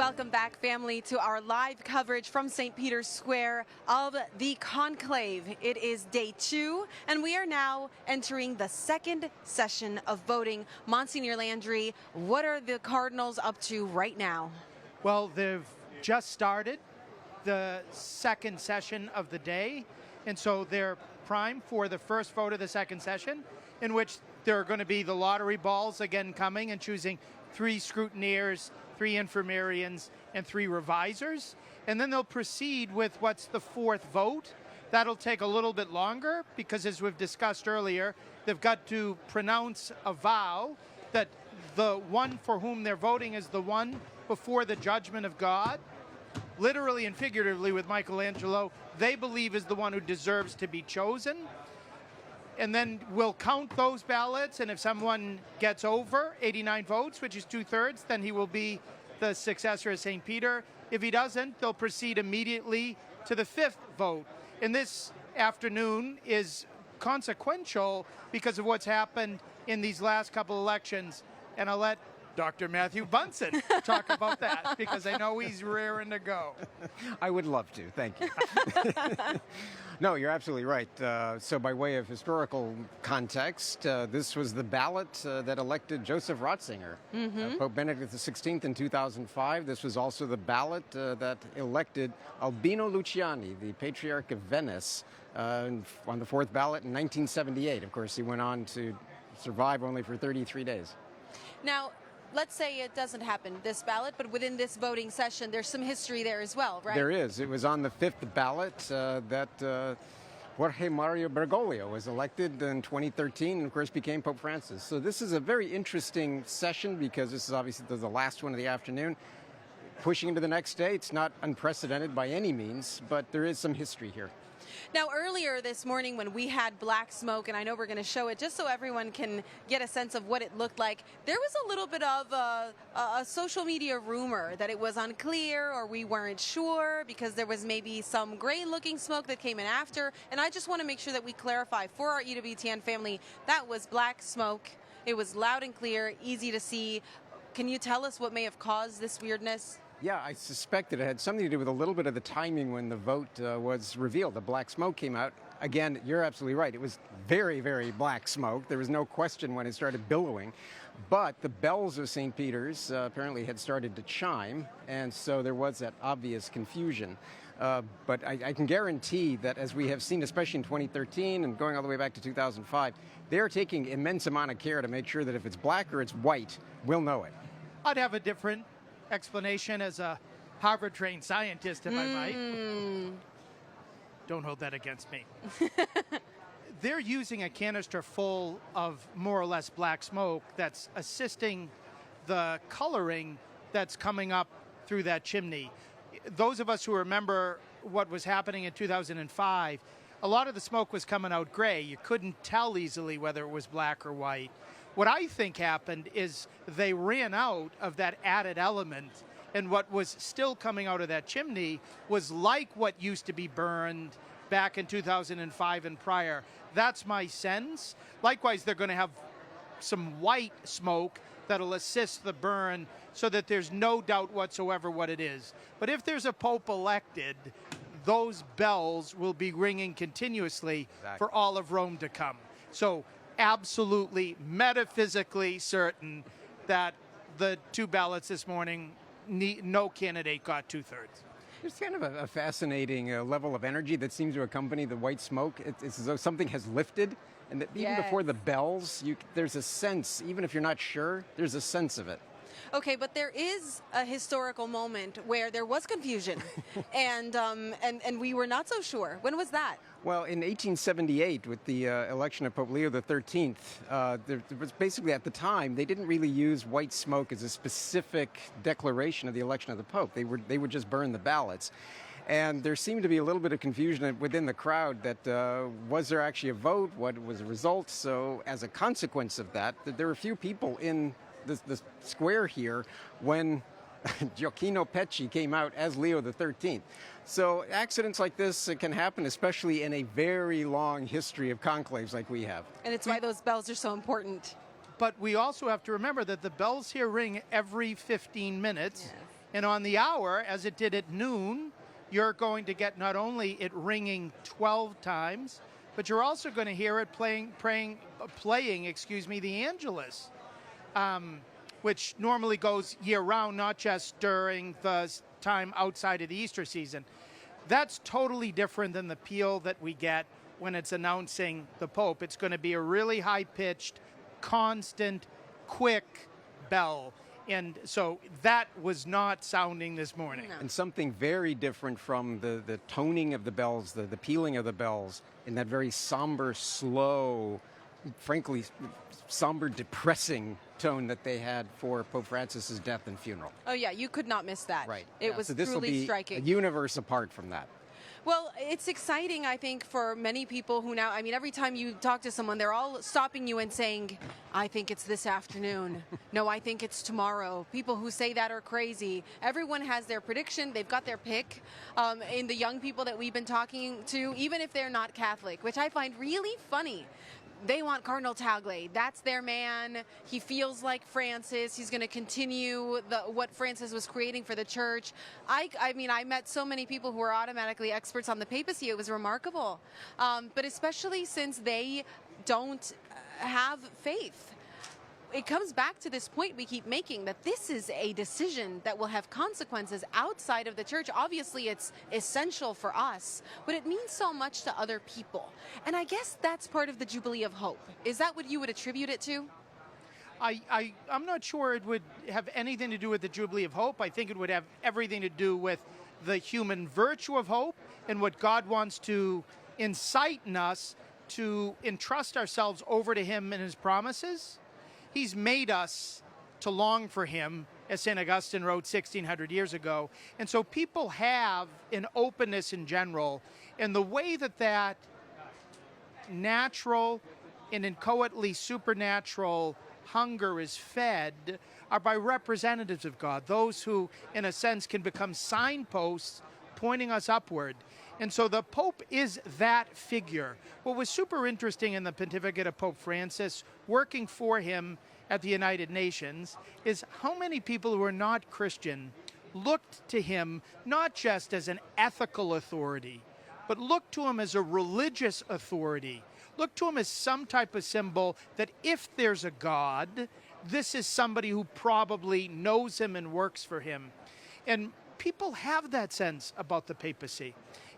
Welcome back, family, to our live coverage from St. Peter's Square of the Conclave. It is day 2, and we are now entering the second session of voting. Monsignor Landry, what are the Cardinals up to right now? Well, they've just started the second session of the day, and so they're primed for the first vote of the second session, in which there are going to be the lottery balls again coming and choosing 3 scrutineers, 3 infirmarians, and 3 revisors. And then they'll proceed with what's the 4th vote. That'll take a little bit longer because, as we've discussed earlier, they've got to pronounce a vow that the one for whom they're voting is the one before the judgment of God. Literally and figuratively, with Michelangelo, they believe is the one who deserves to be chosen. And then we'll count those ballots, and if someone gets over 89 votes, which is 2/3, then he will be the successor of St. Peter. If he doesn't, they'll proceed immediately to the 5th vote. And this afternoon is consequential because of what's happened in these last couple elections. And I'll let Dr. Matthew Bunson talk about that because I know he's raring to go. I would love to. Thank you. No, you're absolutely right. So by way of historical context, this was the ballot that elected Joseph Ratzinger, Pope Benedict XVI in 2005. This was also the ballot that elected Albino Luciani, the Patriarch of Venice, on the 4th ballot in 1978. Of course, he went on to survive only for 33 days. Now, let's say it doesn't happen, this ballot, but within this voting session, there's some history there as well, right? There is. It was on the 5th ballot that Jorge Mario Bergoglio was elected in 2013 and, of course, became Pope Francis. So this is a very interesting session because this is obviously the last one of the afternoon. Pushing into the next day, it's not unprecedented by any means, but there is some history here. Now, earlier this morning when we had black smoke, and I know we're going to show it just so everyone can get a sense of what it looked like, there was a little bit of a social media rumor that it was unclear or we weren't sure because there was maybe some gray-looking smoke that came in after. And I just want to make sure that we clarify for our EWTN family, that was black smoke. It was loud and clear, easy to see. Can you tell us what may have caused this weirdness? Yeah, I suspect that it had something to do with a little bit of the timing when the vote was revealed. The black smoke came out. Again, you're absolutely right. It was very, very black smoke. There was no question when it started billowing. But the bells of St. Peter's apparently had started to chime, and so there was that obvious confusion. But I can guarantee that, as we have seen, especially in 2013 and going all the way back to 2005, they're taking immense amount of care to make sure that if it's black or it's white, we'll know it. I'd have a different explanation as a Harvard-trained scientist, if I might. Don't hold that against me. They're using a canister full of more or less black smoke that's assisting the coloring that's coming up through that chimney. Those of us who remember what was happening in 2005, a lot of the smoke was coming out gray. You couldn't tell easily whether it was black or white. What I think happened is they ran out of that added element, and what was still coming out of that chimney was like what used to be burned back in 2005 and prior. That's my sense. Likewise, they're going to have some white smoke that'll assist the burn so that there's no doubt whatsoever what it is. But if there's a pope elected, those bells will be ringing continuously for all of Rome to come. So absolutely metaphysically certain that the 2 ballots this morning, no candidate got 2/3. There's kind of a fascinating level of energy that seems to accompany the white smoke. It's as though something has lifted, and that even before the bells, there's a sense, even if you're not sure, there's a sense of it. Okay, but there is a historical moment where there was confusion, and we were not so sure. When was that? Well, in 1878, with the election of Pope Leo XIII, there was basically, at the time, they didn't really use white smoke as a specific declaration of the election of the Pope. They would just burn the ballots. And there seemed to be a little bit of confusion within the crowd that was there actually a vote? What was the result? So as a consequence of that, there were a few people in the square here when Gioacchino Pecci came out as Leo XIII. So accidents like this can happen, especially in a very long history of conclaves like we have. And it's why those bells are so important. But we also have to remember that the bells here ring every 15 minutes. Yes. And on the hour, as it did at noon, you're going to get not only it ringing 12 times, but you're also going to hear it playing, the Angelus, which normally goes year-round, not just during the time outside of the Easter season. That's totally different than the peal that we get when it's announcing the Pope. It's going to be a really high-pitched, constant, quick bell. And so that was not sounding this morning. And something very different from the toning of the bells, the pealing of the bells, in that very somber, slow, frankly, somber, depressing tone that they had for Pope Francis's death and funeral. Oh, yeah, you could not miss that. Right. It was so this truly will be striking. A universe apart from that. Well, it's exciting, I think, for many people who now, I mean, every time you talk to someone, they're all stopping you and saying, I think it's this afternoon. No, I think it's tomorrow. People who say that are crazy. Everyone has their prediction. They've got their pick. In the young people that we've been talking to, even if they're not Catholic, which I find really funny. They want Cardinal Tagle. That's their man. He feels like Francis. He's going to continue what Francis was creating for the church. I mean, I met so many people who are automatically experts on the papacy. It was remarkable. But especially since they don't have faith. It comes back to this point we keep making, that this is a decision that will have consequences outside of the church. Obviously, it's essential for us, but it means so much to other people. And I guess that's part of the Jubilee of Hope. Is that what you would attribute it to? I'm not sure it would have anything to do with the Jubilee of Hope. I think it would have everything to do with the human virtue of hope and what God wants to incite in us to entrust ourselves over to Him and His promises. He's made us to long for Him, as St. Augustine wrote 1,600 years ago. And so people have an openness in general. And the way that natural and inchoately supernatural hunger is fed are by representatives of God, those who, in a sense, can become signposts pointing us upward. And so the Pope is that figure. What was super interesting in the pontificate of Pope Francis, working for him at the United Nations, is how many people who are not Christian looked to him not just as an ethical authority, but looked to him as a religious authority. Look to him as some type of symbol that if there's a God, this is somebody who probably knows him and works for him. And people have that sense about the papacy.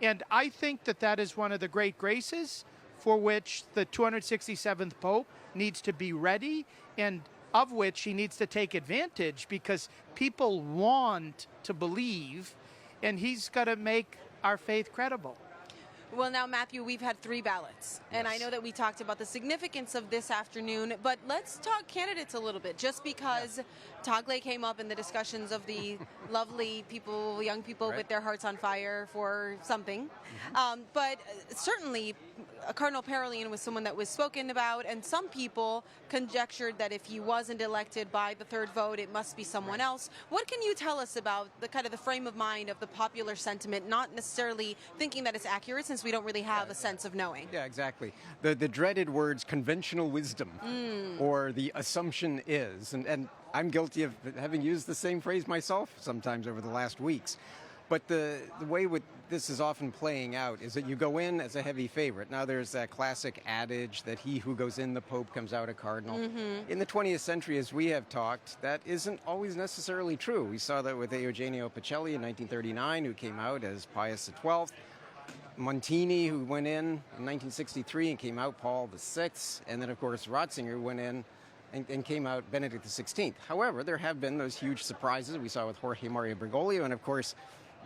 And I think that is one of the great graces for which the 267th Pope needs to be ready, and of which he needs to take advantage, because people want to believe, and he's got to make our faith credible. Well, now, Matthew, we've had 3 ballots, and I know that we talked about the significance of this afternoon, but let's talk candidates a little bit, just because Tagle came up in the discussions of the lovely people, young people with their hearts on fire for something. But certainly, Cardinal Parolin was someone that was spoken about, and some people conjectured that if he wasn't elected by the 3rd vote, it must be someone else. What can you tell us about the kind of the frame of mind of the popular sentiment, not necessarily thinking that it's accurate, since we don't really have a sense of knowing? Yeah, exactly. The dreaded words conventional wisdom or the assumption is, and I'm guilty of having used the same phrase myself sometimes over the last weeks. But the way this is often playing out is that you go in as a heavy favorite. Now, there's that classic adage that he who goes in, the Pope, comes out a cardinal. In the 20th century, as we have talked, that isn't always necessarily true. We saw that with Eugenio Pacelli in 1939, who came out as Pius XII. Montini, who went in 1963 and came out Paul VI. And then, of course, Ratzinger, who went in and came out Benedict XVI. However, there have been those huge surprises we saw with Jorge Mario Bergoglio, and, of course,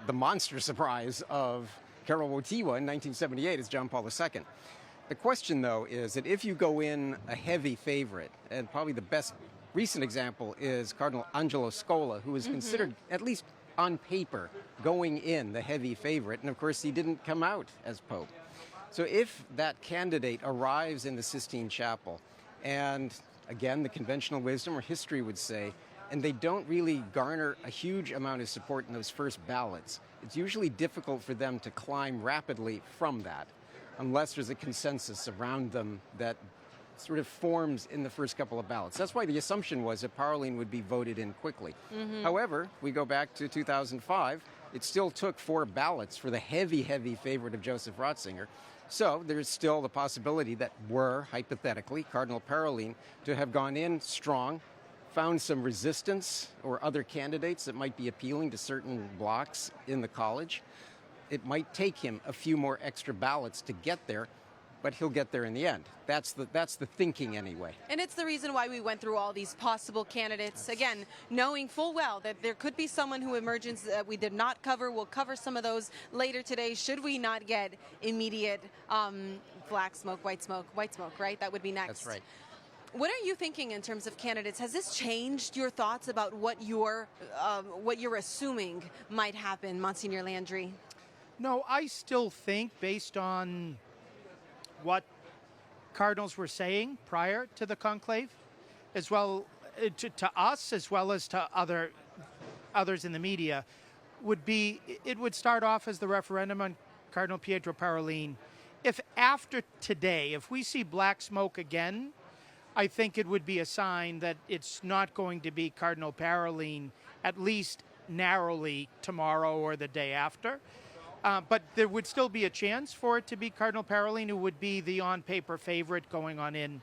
the monster surprise of Karol Wojtyła in 1978 as John Paul II. The question, though, is that if you go in a heavy favorite, and probably the best recent example is Cardinal Angelo Scola, who is considered, at least on paper, going in the heavy favorite, and of course he didn't come out as Pope. So if that candidate arrives in the Sistine Chapel, and again, the conventional wisdom or history would say, and they don't really garner a huge amount of support in those first ballots, it's usually difficult for them to climb rapidly from that, unless there's a consensus around them that sort of forms in the first couple of ballots. That's why the assumption was that Paroline would be voted in quickly. However, we go back to 2005, it still took 4 ballots for the heavy, heavy favorite of Joseph Ratzinger. So there's still the possibility that were, hypothetically, Cardinal Paroline to have gone in strong, found some resistance or other candidates that might be appealing to certain blocks in the college. It might take him a few more extra ballots to get there, but he'll get there in the end. That's the thinking anyway. And it's the reason why we went through all these possible candidates. Again, knowing full well that there could be someone who emerges that we did not cover. We'll cover some of those later today, should we not get immediate black smoke, white smoke, right? That would be next. That's right. What are you thinking in terms of candidates? Has this changed your thoughts about what you're assuming might happen, Monsignor Landry? No, I still think, based on what Cardinals were saying prior to the conclave, as well to us as well as to others in the media, it would start off as the referendum on Cardinal Pietro Parolin. If after today, if we see black smoke again, I think it would be a sign that it's not going to be Cardinal Parolin, at least narrowly, tomorrow or the day after. But there would still be a chance for it to be Cardinal Parolin, who would be the on-paper favorite going on in.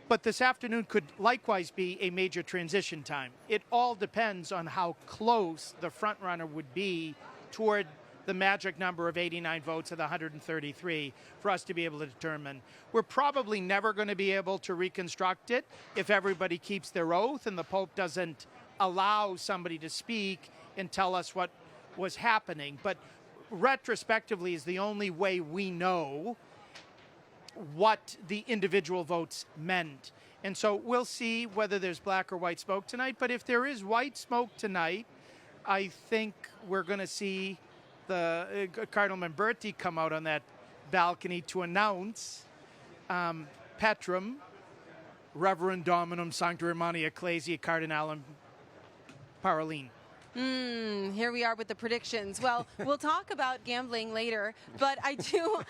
But this afternoon could likewise be a major transition time. It all depends on how close the front-runner would be toward the magic number of 89 votes of the 133 for us to be able to determine. We're probably never going to be able to reconstruct it if everybody keeps their oath and the Pope doesn't allow somebody to speak and tell us what was happening. But retrospectively is the only way we know what the individual votes meant. And so we'll see whether there's black or white smoke tonight. But if there is white smoke tonight, I think we're going to see the Cardinal Mamberti come out on that balcony to announce Petrum, Reverend Dominum Sancta Romani Ecclesia Cardinalum Parolin. Here we are with the predictions. Well, we'll talk about gambling later, but I do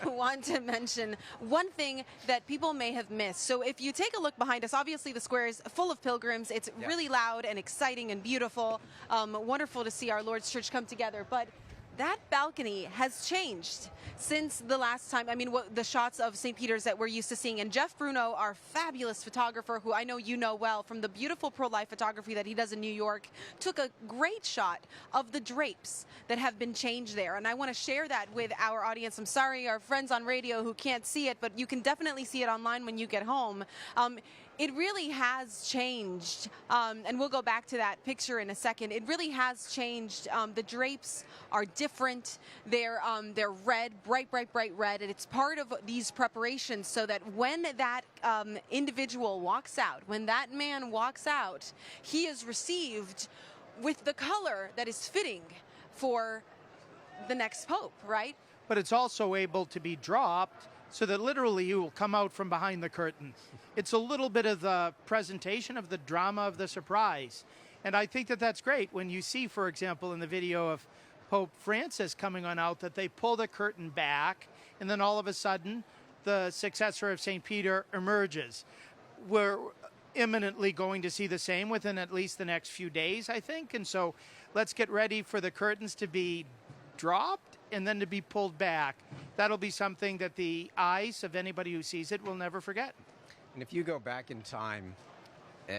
want to mention one thing that people may have missed. So if you take a look behind us, obviously the square is full of pilgrims. It's really loud and exciting and beautiful. Wonderful to see our Lord's Church come together. But that balcony has changed since the last time. I mean, the shots of St. Peter's that we're used to seeing. And Jeff Bruno, our fabulous photographer, who I know you know well from the beautiful pro-life photography that he does in New York, took a great shot of the drapes that have been changed there. And I want to share that with our audience. I'm sorry, our friends on radio who can't see it, but you can definitely see it online when you get home. It really has changed, and we'll go back to that picture in a second. It really has changed. The drapes are different. They're red, bright red, and it's part of these preparations so that when that individual walks out, when that man walks out, he is received with the color that is fitting for the next pope, right? But it's also able to be dropped so that literally you will come out from behind the curtain. It's a little bit of the presentation of the drama of the surprise. And I think that that's great when you see, for example, in the video of Pope Francis coming on out, that they pull the curtain back and then all of a sudden the successor of St. Peter emerges. We're imminently going to see the same within at least the next few days, I think. And so let's get ready for the curtains to be dropped and then to be pulled back. That'll be something that the eyes of anybody who sees it will never forget. And if you go back in time,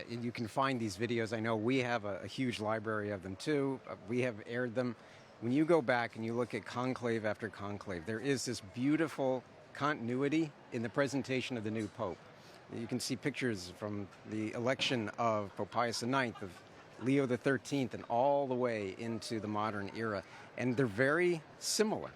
you can find these videos. I know we have a huge library of them too. We have aired them. When you go back and you look at conclave after conclave, there is this beautiful continuity in the presentation of the new Pope. You can see pictures from the election of Pope Pius IX, of Leo XIII, and all the way into the modern era. And they're very similar.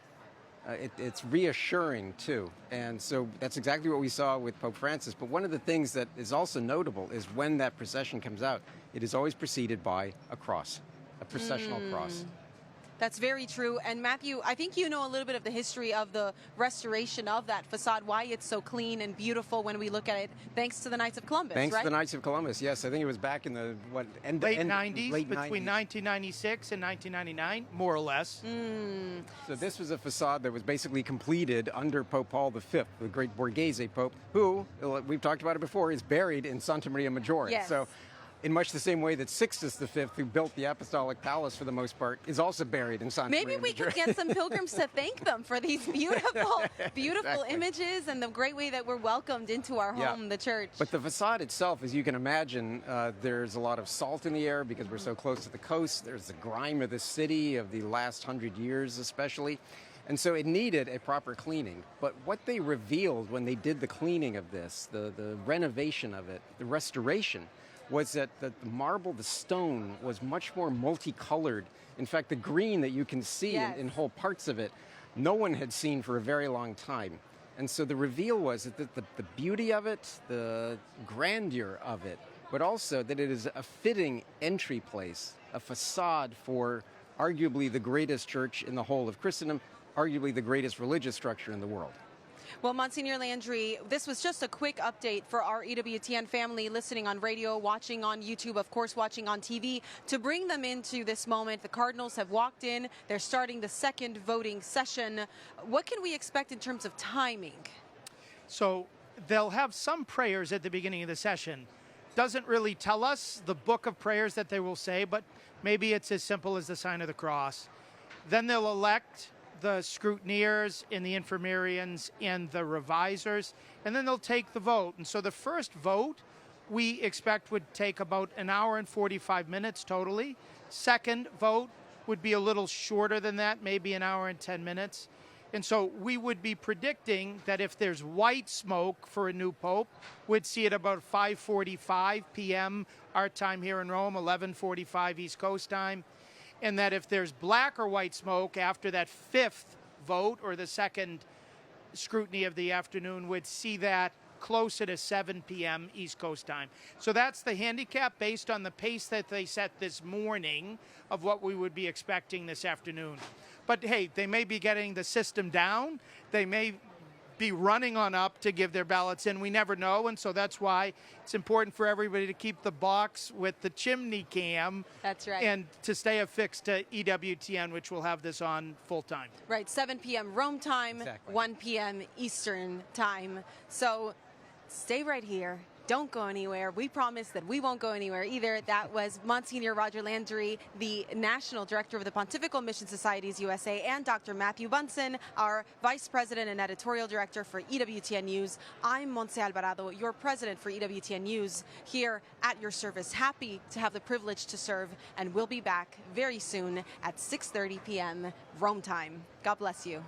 It's reassuring, too. And so that's exactly what we saw with Pope Francis. But one of the things that is also notable is when that procession comes out, it is always preceded by a cross, a processional cross. That's very true. And Matthew, I think you know a little bit of the history of the restoration of that facade, why it's so clean and beautiful when we look at it, thanks to the Knights of Columbus, Thanks right? to the Knights of Columbus, yes. I think it was back in the late 90s, late between 1996 and 1999, more or less. So this was a facade that was basically completed under Pope Paul V, the great Borghese Pope, who, we've talked about it before, is buried in Santa Maria Maggiore. Yes. So in much the same way that Sixtus V, who built the Apostolic Palace for the most part, is also buried in Santa Maria Maybe we Maggiore. could get some pilgrims to thank them for these beautiful, beautiful Exactly. images and the great way that we're welcomed into our home, the church. But the facade itself, as you can imagine, there's a lot of salt in the air because we're so close to the coast. There's the grime of the city of the last 100 years especially. And so it needed a proper cleaning. But what they revealed when they did the cleaning of this, the renovation of it, the restoration, was that the marble, the stone, was much more multicolored. In fact, the green that you can see in whole parts of it, no one had seen for a very long time. And so the reveal was that the beauty of it, the grandeur of it, but also that it is a fitting entry place, a facade for arguably the greatest church in the whole of Christendom, arguably the greatest religious structure in the world. Well, Monsignor Landry, this was just a quick update for our EWTN family listening on radio, watching on YouTube, of course, watching on TV, to bring them into this moment. The Cardinals have walked in. They're starting the second voting session. What can we expect in terms of timing? So they'll have some prayers at the beginning of the session. Doesn't really tell us the book of prayers that they will say, but maybe it's as simple as the sign of the cross. Then they'll elect the scrutineers and the infirmarians and the revisers, and then they'll take the vote. And so the first vote we expect would take about an hour and 45 minutes totally. Second vote would be a little shorter than that, maybe an hour and 10 minutes. And so we would be predicting that if there's white smoke for a new pope, we'd see it about 5:45 p.m. our time here in Rome, 11:45 East Coast time. And that if there's black or white smoke after that fifth vote or the second scrutiny of the afternoon, we'd see that closer to 7 p.m. East Coast time. So that's the handicap based on the pace that they set this morning of what we would be expecting this afternoon. But hey, they may be getting the system down. They may be running on up to give their ballots in. We never know, and so that's why it's important for everybody to keep the box with the chimney cam. That's right. And to stay affixed to EWTN, which will have this on full time. Right, 7 p.m. Rome time, Exactly. 1 p.m. Eastern time. So stay right here. Don't go anywhere. We promise that we won't go anywhere either. That was Monsignor Roger Landry, the National Director of the Pontifical Mission Societies USA, and Dr. Matthew Bunson, our Vice President and Editorial Director for EWTN News. I'm Montse Alvarado, your President for EWTN News, here at your service. Happy to have the privilege to serve, and we'll be back very soon at 6:30 p.m. Rome time. God bless you.